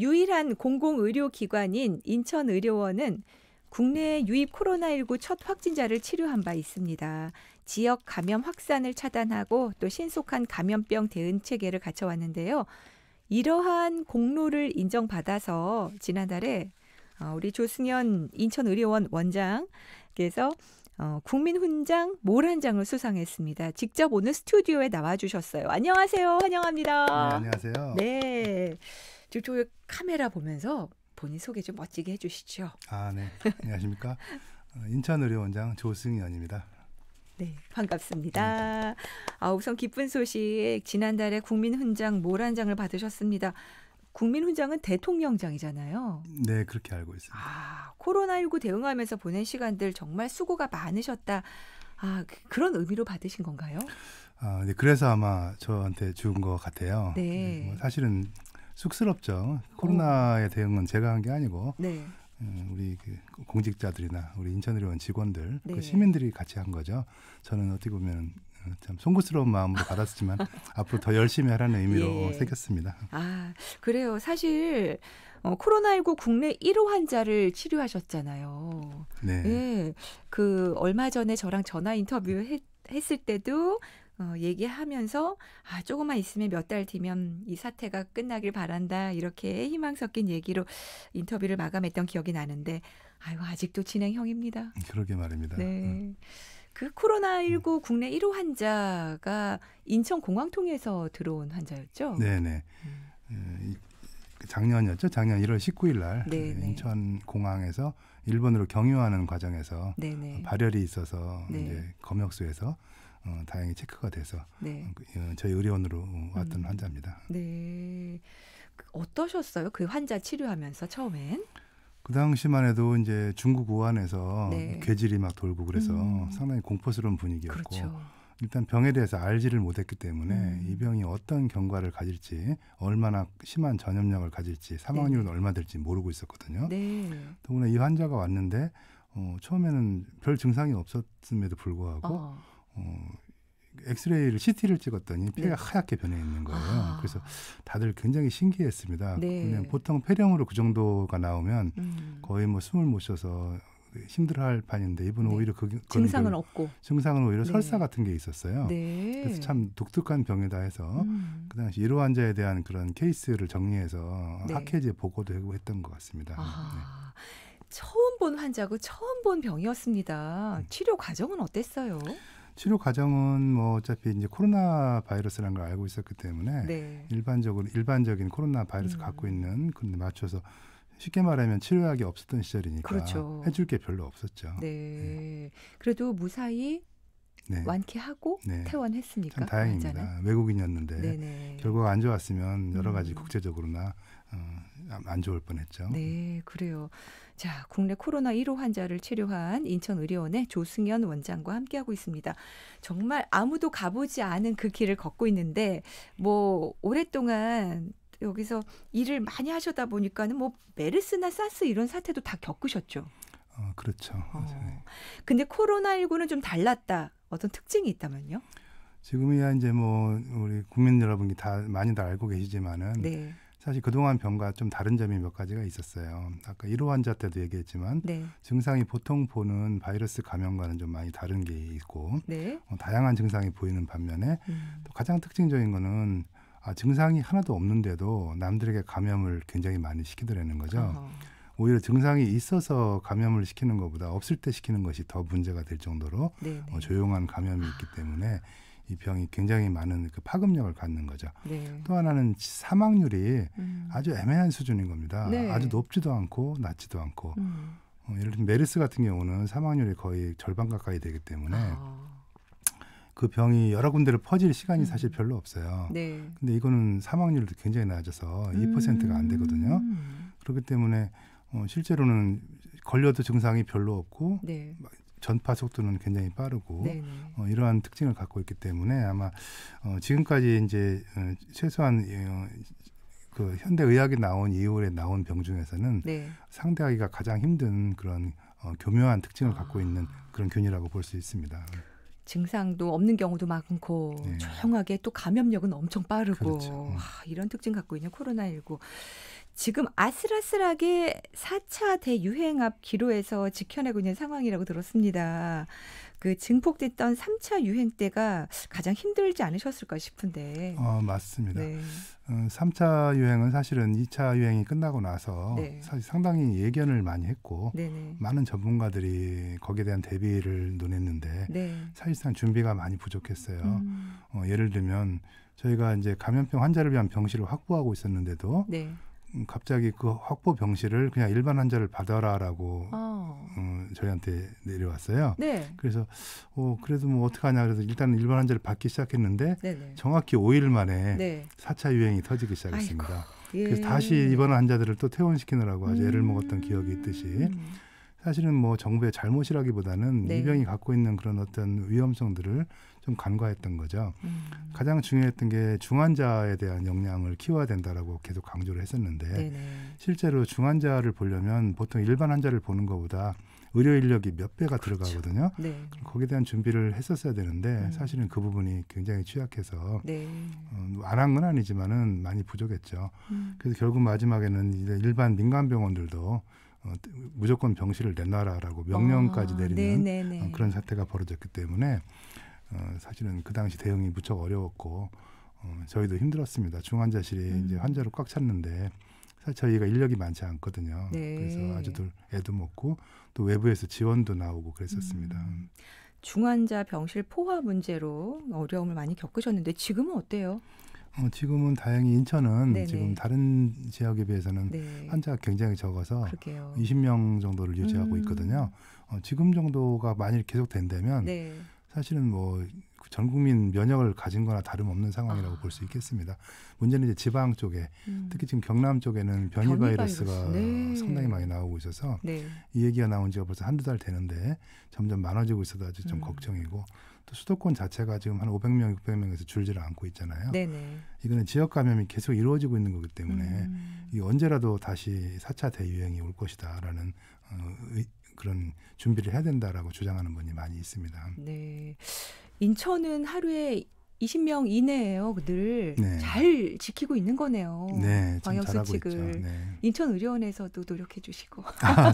유일한 공공의료기관인 인천의료원은 국내 유입 코로나19 첫 확진자를 치료한 바 있습니다. 지역 감염 확산을 차단하고 또 신속한 감염병 대응 체계를 갖춰왔는데요. 이러한 공로를 인정받아서 지난달에 우리 조승연 인천의료원 원장께서 국민훈장 모란장을 수상했습니다. 직접 오늘 스튜디오에 나와주셨어요. 안녕하세요. 환영합니다. 네, 안녕하세요. 네, 저 카메라 보면서 본인 소개 좀 멋지게 해주시죠. 네. 안녕하십니까. 인천의료원장 조승연입니다. 네, 반갑습니다. 우선 기쁜 소식, 지난달에 국민훈장 모란장을 받으셨습니다. 국민훈장은 대통령장이잖아요. 네, 그렇게 알고 있습니다. 코로나19 대응하면서 보낸 시간들 정말 수고가 많으셨다. 그런 의미로 받으신 건가요? 네, 그래서 아마 저한테 준 것 같아요. 네. 사실은 쑥스럽죠. 코로나의 대응은 제가 한 게 아니고 네. 우리 공직자들이나 우리 인천의료원 직원들, 네. 시민들이 같이 한 거죠. 저는 어떻게 보면 참 송구스러운 마음으로 받았지만 앞으로 더 열심히 하라는 의미로 새겼습니다. 그래요. 사실 코로나19 국내 1호 환자를 치료하셨잖아요. 네. 네. 얼마 전에 저랑 전화 인터뷰 했을 때도 얘기하면서 조금만 있으면 몇 달 뒤면 이 사태가 끝나길 바란다, 이렇게 희망 섞인 얘기로 인터뷰를 마감했던 기억이 나는데 아직도 진행형입니다. 그러게 말입니다. 네. 그 코로나19 국내 1호 환자가 인천공항통에서 들어온 환자였죠? 네네. 작년이었죠. 작년 1월 19일 날 인천공항에서 일본으로 경유하는 과정에서 발열이 있어서 이제 검역소에서 다행히 체크가 돼서 저희 의료원으로 왔던 환자입니다. 네. 어떠셨어요? 그 환자 치료하면서 처음엔? 그 당시만 해도 이제 중국 우한에서 괴질이 막 돌고 그래서 상당히 공포스러운 분위기였고, 그렇죠. 일단 병에 대해서 알지를 못했기 때문에 이 병이 어떤 경과를 가질지, 얼마나 심한 전염력을 가질지, 사망률은 얼마 될지 모르고 있었거든요. 더구나 이 환자가 왔는데 처음에는 별 증상이 없었음에도 불구하고 엑스레이를 CT를 찍었더니 폐가 하얗게 변해 있는 거예요. 그래서 다들 굉장히 신기했습니다. 그냥 보통 폐렴으로 그 정도가 나오면 거의 숨을 못 쉬어서 힘들어할 판인데 이분은 오히려 증상은 없고, 증상은 오히려 설사 같은 게 있었어요. 그래서 참 독특한 병이다 해서 그 당시 1호 환자에 대한 그런 케이스를 정리해서 학회지에 보고도 하고 했던 것 같습니다. 처음 본 환자고 처음 본 병이었습니다. 치료 과정은 어땠어요? 치료 과정은 어차피 이제 코로나 바이러스라는 걸 알고 있었기 때문에 일반적인 코로나 바이러스 갖고 있는, 근데 맞춰서 쉽게 말하면 치료약이 없었던 시절이니까 해줄 게 별로 없었죠. 그래도 무사히 완쾌하고 퇴원했습니까? 참 다행입니다. 외국인이었는데 결과가 안 좋았으면 여러 가지 국제적으로나 안 좋을 뻔했죠. 네, 그래요. 자, 국내 코로나 1호 환자를 치료한 인천의료원의 조승연 원장과 함께하고 있습니다. 정말 아무도 가보지 않은 그 길을 걷고 있는데 오랫동안 여기서 일을 많이 하셨다 보니까는 메르스나 사스 이런 사태도 다 겪으셨죠? 그렇죠. 근데 코로나19는 좀 달랐다. 어떤 특징이 있다면요? 지금이야 이제 우리 국민 여러분이 많이들 알고 계시지만은 사실 그동안 병과 좀 다른 점이 몇 가지가 있었어요. 아까 1호 환자 때도 얘기했지만 증상이 보통 보는 바이러스 감염과는 좀 많이 다른 게 있고 다양한 증상이 보이는 반면에 또 가장 특징적인 거는 증상이 하나도 없는데도 남들에게 감염을 굉장히 많이 시키더라는 거죠. 오히려 증상이 있어서 감염을 시키는 것보다 없을 때 시키는 것이 더 문제가 될 정도로 조용한 감염이 있기 때문에 이 병이 굉장히 많은 파급력을 갖는 거죠. 또 하나는 사망률이 아주 애매한 수준인 겁니다. 아주 높지도 않고 낮지도 않고. 예를 들면 메르스 같은 경우는 사망률이 거의 절반 가까이 되기 때문에 그 병이 여러 군데로 퍼질 시간이 사실 별로 없어요. 근데 이거는 사망률도 굉장히 낮아서 2%가 안 되거든요. 그렇기 때문에 실제로는 걸려도 증상이 별로 없고 전파 속도는 굉장히 빠르고 이러한 특징을 갖고 있기 때문에 아마 지금까지 이제 최소한 그 현대 의학이 나온 이후에 나온 병 중에서는 상대하기가 가장 힘든 그런 교묘한 특징을 갖고 있는 그런 균이라고 볼 수 있습니다. 증상도 없는 경우도 많고 조용하게 또 감염력은 엄청 빠르고 그렇죠. 이런 특징 갖고 있는 코로나19. 지금 아슬아슬하게 4차 대유행 앞 기로에서 지켜내고 있는 상황이라고 들었습니다. 그 증폭됐던 3차 유행 때가 가장 힘들지 않으셨을까 싶은데. 맞습니다. 3차 유행은 사실은 2차 유행이 끝나고 나서 사실 상당히 예견을 많이 했고 많은 전문가들이 거기에 대한 대비를 논했는데 사실상 준비가 많이 부족했어요. 예를 들면 저희가 이제 감염병 환자를 위한 병실을 확보하고 있었는데도 갑자기 그 확보 병실을 그냥 일반 환자를 받아라라고 저희한테 내려왔어요. 그래서 그래도 뭐 어떡하냐 그래서 일단 일반 환자를 받기 시작했는데 정확히 5일 만에 4차 유행이 터지기 시작했습니다. 그래서 다시 입원 환자들을 또 퇴원시키느라고 아주 애를 먹었던 기억이 있듯이 사실은 뭐 정부의 잘못이라기보다는 이 병이 갖고 있는 그런 어떤 위험성들을 좀 간과했던 거죠. 가장 중요했던 게 중환자에 대한 역량을 키워야 된다라고 계속 강조를 했었는데 실제로 중환자를 보려면 보통 일반 환자를 보는 것보다 의료 인력이 몇 배가 들어가거든요. 거기에 대한 준비를 했었어야 되는데 사실은 그 부분이 굉장히 취약해서 안 한 건 아니지만은 많이 부족했죠. 그래서 결국 마지막에는 이제 일반 민간 병원들도 무조건 병실을 내놔라라고 명령까지 내리는 그런 사태가 벌어졌기 때문에 사실은 그 당시 대응이 무척 어려웠고 저희도 힘들었습니다. 중환자실이 이제 환자로 꽉 찼는데 사실 저희가 인력이 많지 않거든요. 그래서 아주들 애도 먹고 또 외부에서 지원도 나오고 그랬었습니다. 중환자 병실 포화 문제로 어려움을 많이 겪으셨는데 지금은 어때요? 지금은 다행히 인천은 지금 다른 지역에 비해서는 환자가 굉장히 적어서 20명 정도를 유지하고 있거든요. 지금 정도가 만일 계속된다면 사실은 뭐 전 국민 면역을 가진 거나 다름없는 상황이라고 볼 수 있겠습니다. 문제는 이제 지방 쪽에 특히 지금 경남 쪽에는 변이 바이러스가 상당히 많이 나오고 있어서 이 얘기가 나온 지가 벌써 한두 달 되는데 점점 많아지고 있어서 아주 좀 걱정이고 또 수도권 자체가 지금 한 500명, 600명에서 줄지를 않고 있잖아요. 이거는 지역 감염이 계속 이루어지고 있는 거기 때문에 이 언제라도 다시 4차 대유행이 올 것이다라는 그런 준비를 해야 된다라고 주장하는 분이 많이 있습니다. 인천은 하루에 20명 이내예요. 늘 잘 지키고 있는 거네요. 방역 수칙을. 인천의료원에서도 노력해 주시고.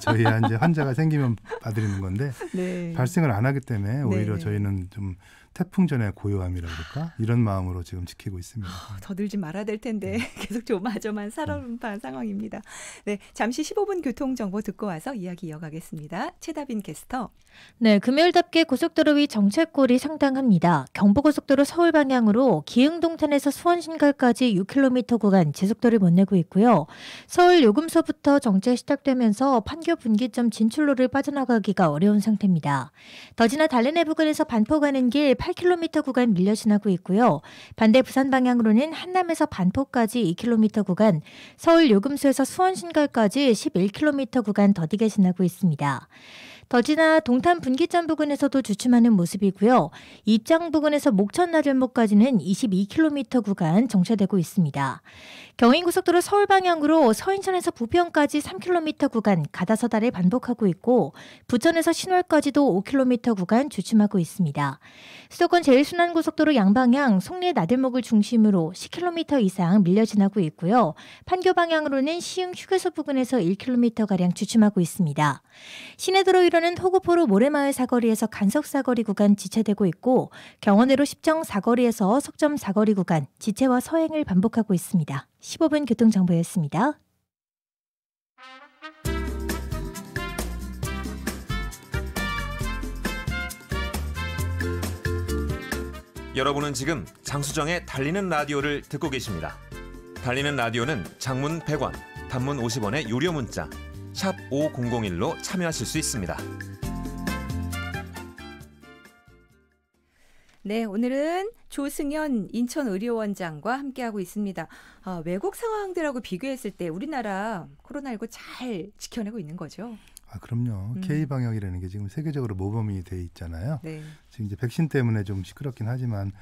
저희 이제 환자가 생기면 봐드리는 건데 발생을 안 하기 때문에 오히려 저희는 좀 태풍 전에 고요함이라 그럴까? 이런 마음으로 지금 지키고 있습니다. 더 늘지 말아야 될 텐데 계속 조마조마한 살얼음판 상황입니다. 잠시 15분 교통정보 듣고 와서 이야기 이어가겠습니다. 최다빈 캐스터. 금요일답게 고속도로 위 정체골이 상당합니다. 경부고속도로 서울 방향으로 기흥동탄에서 수원신갈까지 6km 구간 제속도를 못 내고 있고요. 서울 요금소부터 정체 시작되면서 판교 분기점 진출로를 빠져나가기가 어려운 상태입니다. 더 지나 달래내 부근에서 반포 가는 길 8km 구간 밀려 지나고 있고요. 반대 부산 방향으로는 한남에서 반포까지 2km 구간, 서울 요금소에서 수원신갈까지 11km 구간 더디게 지나고 있습니다. 더 지나 동탄 분기점 부근에서도 주춤하는 모습이고요. 입장 부근에서 목천 나들목까지는 22km 구간 정체되고 있습니다. 경인고속도로 서울 방향으로 서인천에서 부평까지 3km 구간 가다서다를 반복하고 있고 부천에서 신월까지도 5km 구간 주춤하고 있습니다. 수도권 제일순환고속도로 양방향 송내 나들목을 중심으로 10km 이상 밀려 지나고 있고요. 판교 방향으로는 시흥 휴게소 부근에서 1km가량 주춤하고 있습니다. 시내도로 이루는 호구포로 모래마을 사거리에서 간석 사거리 구간 지체되고 있고 경원으로 십정 사거리에서 석점 사거리 구간 지체와 서행을 반복하고 있습니다. 15분 교통정보였습니다. 여러분은 지금 장수정의 달리는 라디오를 듣고 계십니다. 달리는 라디오는 장문 100원, 단문 50원의 유료 문자 샵 5001로 참여하실 수 있습니다. 오늘은 조승연 인천의료원장과 함께하고 있습니다. 외국 상황들하고 비교했을 때 우리나라 코로나19 잘 지켜내고 있는 거죠? 그럼요. K방역이라는 게 지금 세계적으로 모범이 돼 있잖아요. 지금 이제 백신 때문에 좀 시끄럽긴 하지만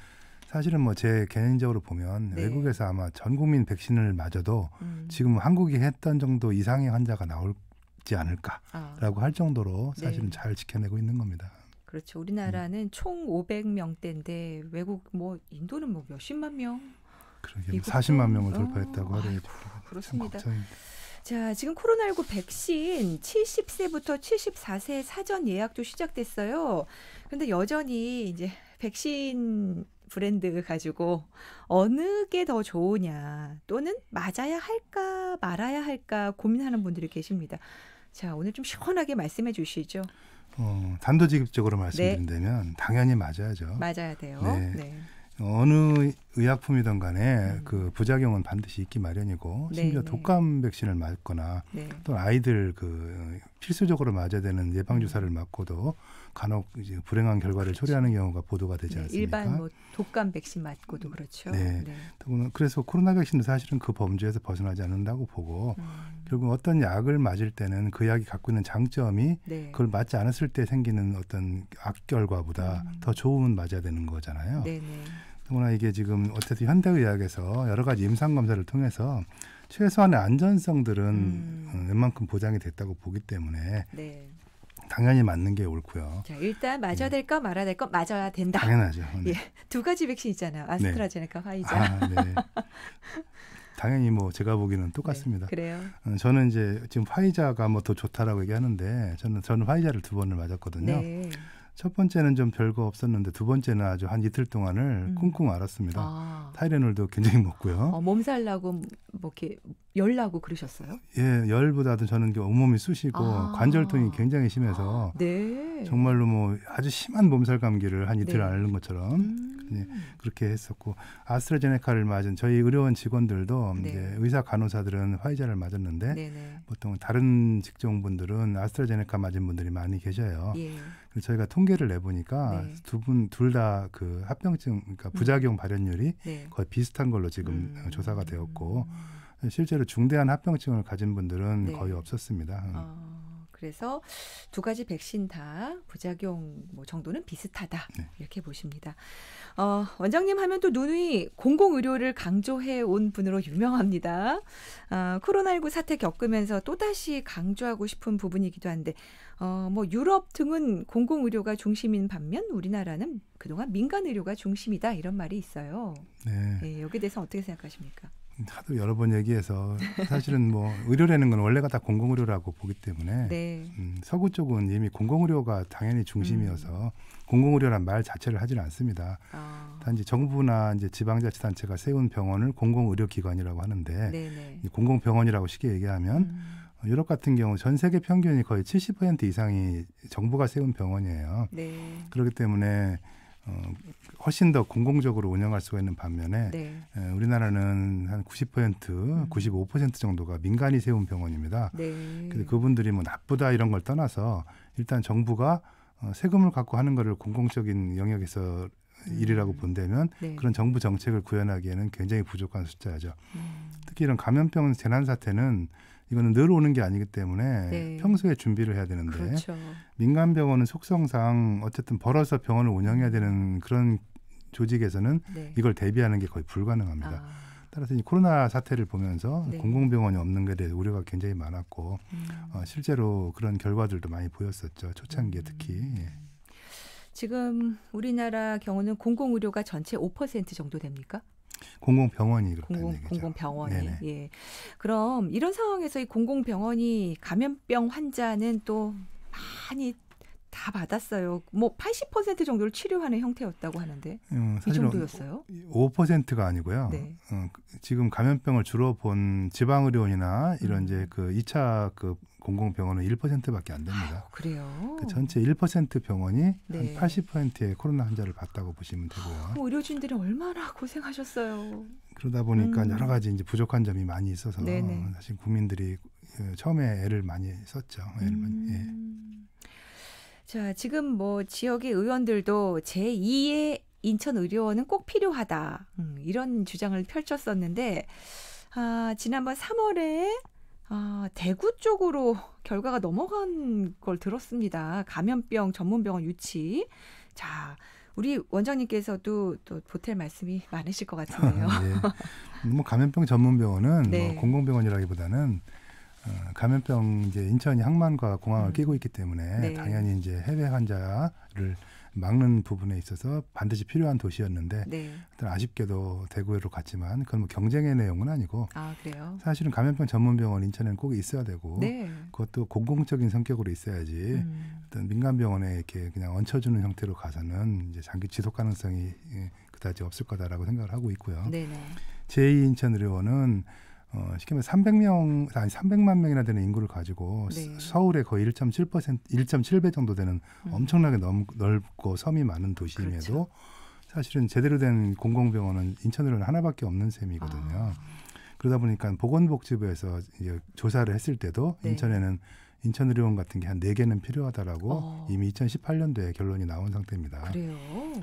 사실은 뭐 제 개인적으로 보면 외국에서 아마 전 국민 백신을 맞아도 지금 한국이 했던 정도 이상의 환자가 나올지 않을까라고 할 정도로 사실은 잘 지켜내고 있는 겁니다. 그렇죠. 우리나라는 총 500명대인데 외국 뭐 인도는 뭐 몇십만 명. 그러게 40만 명을 돌파했다고 하더라고요. 그렇습니다. 자, 지금 코로나19 백신 70세부터 74세 사전 예약도 시작됐어요. 그런데 여전히 이제 백신 브랜드 가지고 어느 게 더 좋으냐 또는 맞아야 할까 말아야 할까 고민하는 분들이 계십니다. 자, 오늘 좀 시원하게 말씀해 주시죠. 단도직입적으로 말씀드린다면 당연히 맞아야죠. 맞아야 돼요. 네. 네. 어느 의약품이든 간에 그 부작용은 반드시 있기 마련이고 심지어 독감 백신을 맞거나 또 아이들 그 필수적으로 맞아야 되는 예방주사를 맞고도 간혹 이제 불행한 결과를 초래하는 경우가 보도가 되지 않습니까? 일반 뭐 독감 백신 맞고도 그렇죠. 네. 그래서 코로나 백신도 사실은 그 범주에서 벗어나지 않는다고 보고 결국 어떤 약을 맞을 때는 그 약이 갖고 있는 장점이 그걸 맞지 않았을 때 생기는 어떤 악결과보다 더 좋으면 맞아야 되는 거잖아요. 더구나 이게 지금 어쨌든 현대의학에서 여러 가지 임상검사를 통해서 최소한의 안전성들은 웬만큼 보장이 됐다고 보기 때문에 당연히 맞는 게 옳고요. 자, 일단 맞아야 될까 말아야 될까 맞아야 된다. 당연하죠. 예, 두 가지 백신 있잖아요. 아스트라제네카, 화이자. 당연히 뭐 제가 보기에는 똑같습니다. 그래요. 저는 이제 지금 화이자가 뭐 더 좋다라고 얘기하는데 저는 화이자를 2번을 맞았거든요. 첫 번째는 좀 별거 없었는데 두 번째는 아주 한 이틀 동안을 끙끙 앓았습니다. 타이레놀도 굉장히 먹고요. 몸살 나고 뭐 이렇게 열 나고 그러셨어요? 예, 열보다도 저는 온몸이 쑤시고 관절통이 굉장히 심해서 정말로 뭐 아주 심한 몸살 감기를 한 이틀 앓는 것처럼 그렇게 했었고 아스트라제네카를 맞은 저희 의료원 직원들도 이제 의사 간호사들은 화이자를 맞았는데 보통 다른 직종분들은 아스트라제네카 맞은 분들이 많이 계셔요. 그래서 저희가 통계를 내보니까 둘 다 그 합병증, 그러니까 부작용 발현율이 거의 비슷한 걸로 지금 조사가 되었고 실제로 중대한 합병증을 가진 분들은 거의 없었습니다. 그래서 두 가지 백신 다 부작용 뭐 정도는 비슷하다 이렇게 보십니다. 원장님 하면 또 누누이 공공의료를 강조해 온 분으로 유명합니다. 코로나19 사태 겪으면서 또다시 강조하고 싶은 부분이기도 한데 뭐 유럽 등은 공공의료가 중심인 반면 우리나라는 그동안 민간의료가 중심이다 이런 말이 있어요. 여기에 대해서 어떻게 생각하십니까? 하도 여러 번 얘기해서 사실은 뭐 의료라는 건 원래가 다 공공의료라고 보기 때문에 서구 쪽은 이미 공공의료가 당연히 중심이어서 공공의료란 말 자체를 하지는 않습니다. 단지 정부나 이제 지방자치단체가 세운 병원을 공공의료기관이라고 하는데 이 공공병원이라고 쉽게 얘기하면 유럽 같은 경우 전 세계 평균이 거의 70% 이상이 정부가 세운 병원이에요. 그렇기 때문에 훨씬 더 공공적으로 운영할 수가 있는 반면에 우리나라는 한 90%, 95% 정도가 민간이 세운 병원입니다. 그래서 그분들이 뭐 나쁘다 이런 걸 떠나서 일단 정부가 세금을 갖고 하는 거를 공공적인 영역에서 일이라고 본다면 그런 정부 정책을 구현하기에는 굉장히 부족한 숫자죠. 특히 이런 감염병 재난 사태는 이거는 늘 오는 게 아니기 때문에 평소에 준비를 해야 되는데 민간 병원은 속성상 어쨌든 벌어서 병원을 운영해야 되는 그런 조직에서는 이걸 대비하는 게 거의 불가능합니다. 따라서 이 코로나 사태를 보면서 공공병원이 없는 것에 대해서 우려가 굉장히 많았고 실제로 그런 결과들도 많이 보였었죠. 초창기에 특히. 지금 우리나라 경우는 공공의료가 전체 5% 정도 됩니까? 공공병원이 그렇다는 얘기죠. 공공병원이. 예. 그럼 이런 상황에서 이 공공병원이 감염병 환자는 또 많이 다 받았어요. 뭐 80% 정도를 치료하는 형태였다고 하는데 이 정도였어요? 5%가 아니고요. 지금 감염병을 주로 본 지방의료원이나 이런 이제 그 2차 그 공공병원은 1%밖에 안 됩니다. 그래요? 그 전체 1% 병원이 한 80%의 코로나 환자를 봤다고 보시면 되고요. 의료진들이 얼마나 고생하셨어요. 그러다 보니까 여러 가지 이제 부족한 점이 많이 있어서 사실 국민들이 처음에 애를 많이 썼죠. 자, 지금 뭐 지역의 의원들도 제2의 인천의료원은 꼭 필요하다. 이런 주장을 펼쳤었는데 지난번 3월에 대구 쪽으로 결과가 넘어간 걸 들었습니다. 감염병 전문병원 유치. 자, 우리 원장님께서도 또 보탤 말씀이 많으실 것 같은데요. 뭐 감염병 전문병원은 뭐 공공병원이라기보다는 감염병 이제 인천이 항만과 공항을 끼고 있기 때문에 당연히 이제 해외 환자를 막는 부분에 있어서 반드시 필요한 도시였는데 네. 아쉽게도 대구로 갔지만 그건 뭐 경쟁의 내용은 아니고 그래요? 사실은 감염병 전문병원 인천에는 꼭 있어야 되고 네. 그것도 공공적인 성격으로 있어야지 어떤 민간병원에 이렇게 그냥 얹혀주는 형태로 가서는 이제 장기 지속 가능성이 그다지 없을 거다라고 생각을 하고 있고요. 네네. 제2인천의료원은 쉽게 말해서 300만 명이나 되는 인구를 가지고 네. 서울의 거의 1.7배 정도 되는 엄청나게 넓고 섬이 많은 도시임에도 그렇죠. 사실은 제대로 된 공공병원은 인천의료원 하나밖에 없는 셈이거든요. 그러다 보니까 보건복지부에서 이제 조사를 했을 때도 네. 인천에는 인천의료원 같은 게 한 4개는 필요하다라고 이미 2018년도에 결론이 나온 상태입니다. 그래요?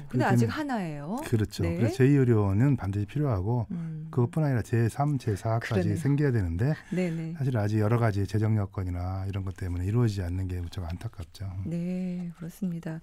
근데 아직 하나예요? 그렇죠. 네. 그래서 제2의료원은 반드시 필요하고 그것뿐 아니라 제3, 제4까지 그러네요. 생겨야 되는데 네네. 사실 아직 여러 가지 재정 여건이나 이런 것 때문에 이루어지지 않는 게 무척 안타깝죠. 네, 그렇습니다.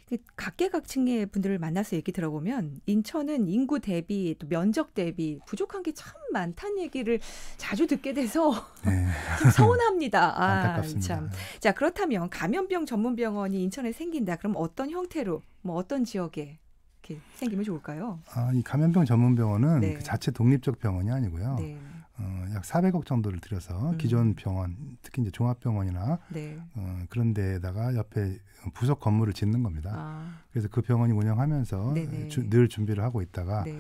이게 각계각층의 분들을 만나서 얘기 들어보면 인천은 인구 대비 또 면적 대비 부족한 게 참 많다는 얘기를 자주 듣게 돼서 네. 좀 서운합니다. 안타깝습니다. 참. 자, 그렇다면 감염병 전문병원이 인천에 생긴다. 그럼 어떤 형태로, 뭐 어떤 지역에 이렇게 생기면 좋을까요? 이 감염병 전문병원은 네. 그 자체 독립적 병원이 아니고요. 네. 약 400억 정도를 들여서 기존 병원, 특히 이제 종합병원이나 네. 그런 데에다가 옆에 부속 건물을 짓는 겁니다. 그래서 그 병원이 운영하면서 늘 준비를 하고 있다가 네.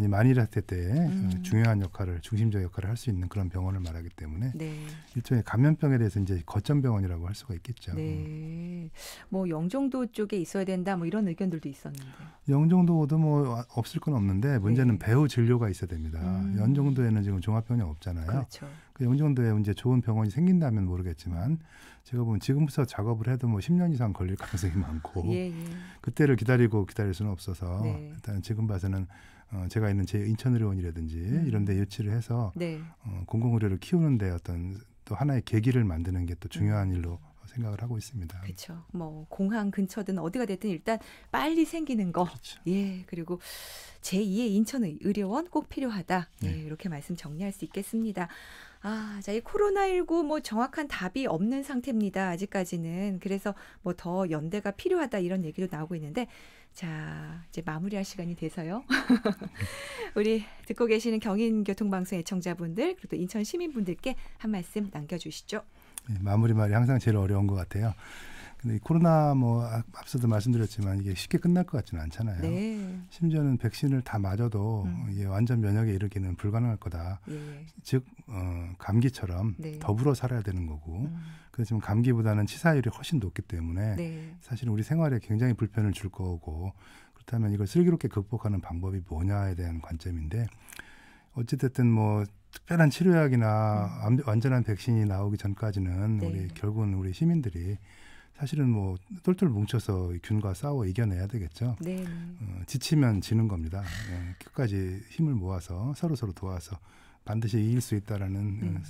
만일 했을 때 중요한 역할을, 중심적 역할을 할 수 있는 그런 병원을 말하기 때문에 네. 일종의 감염병에 대해서 이제 거점 병원이라고 할 수가 있겠죠. 네. 뭐 영종도 쪽에 있어야 된다 뭐 이런 의견들도 있었는데. 영종도도 뭐 없을 건 없는데 문제는 네. 배후 진료가 있어야 됩니다. 영종도에는 지금 종합병원이 없잖아요. 그렇죠. 그 영종도에 이제 좋은 병원이 생긴다면 모르겠지만 제가 보면 지금부터 작업을 해도 뭐 10년 이상 걸릴 가능성이 많고 그때를 기다릴 수는 없어서 일단 지금 봐서는 제가 있는 제 인천의료원이라든지 이런 데 유치를 해서 공공의료를 키우는 데 어떤 또 하나의 계기를 만드는 게 또 중요한 일로 생각을 하고 있습니다. 그렇죠. 뭐 공항 근처든 어디가 됐든 일단 빨리 생기는 거. 그렇죠. 예. 그리고 제2의 인천의료원 꼭 필요하다. 네. 예, 이렇게 말씀 정리할 수 있겠습니다. 자, 이 코로나19 뭐 정확한 답이 없는 상태입니다. 아직까지는. 그래서 뭐 더 연대가 필요하다 이런 얘기도 나오고 있는데 자, 이제 마무리할 시간이 돼서요. 우리 듣고 계시는 경인교통방송 애청자분들 그리고 또 인천 시민분들께 한 말씀 남겨주시죠. 네, 마무리 말이 항상 제일 어려운 것 같아요. 근데 코로나 뭐 앞서도 말씀드렸지만 이게 쉽게 끝날 것 같지는 않잖아요. 네. 심지어는 백신을 다 맞아도 이게 완전 면역에 이르기는 불가능할 거다. 즉 감기처럼 더불어 살아야 되는 거고 그래서 지금 감기보다는 치사율이 훨씬 높기 때문에 사실 우리 생활에 굉장히 불편을 줄 거고 그렇다면 이걸 슬기롭게 극복하는 방법이 뭐냐에 대한 관점인데 어찌됐든 뭐 특별한 치료약이나 완전한 백신이 나오기 전까지는 결국은 우리 시민들이 사실은 뭐 똘똘 뭉쳐서 균과 싸워 이겨내야 되겠죠. 지치면 지는 겁니다. 끝까지 힘을 모아서 서로 도와서 반드시 이길 수 있다라는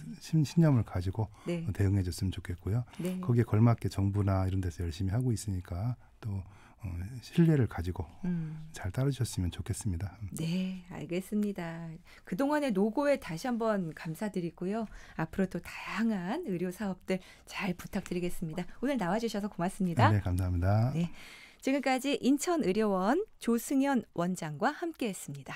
신념을 가지고 대응해 줬으면 좋겠고요. 거기에 걸맞게 정부나 이런 데서 열심히 하고 있으니까 또 신뢰를 가지고 잘 따라주셨으면 좋겠습니다. 네, 알겠습니다. 그동안의 노고에 다시 한번 감사드리고요. 앞으로 또 다양한 의료 사업들 잘 부탁드리겠습니다. 오늘 나와주셔서 고맙습니다. 네, 감사합니다. 네, 지금까지 인천의료원 조승연 원장과 함께했습니다.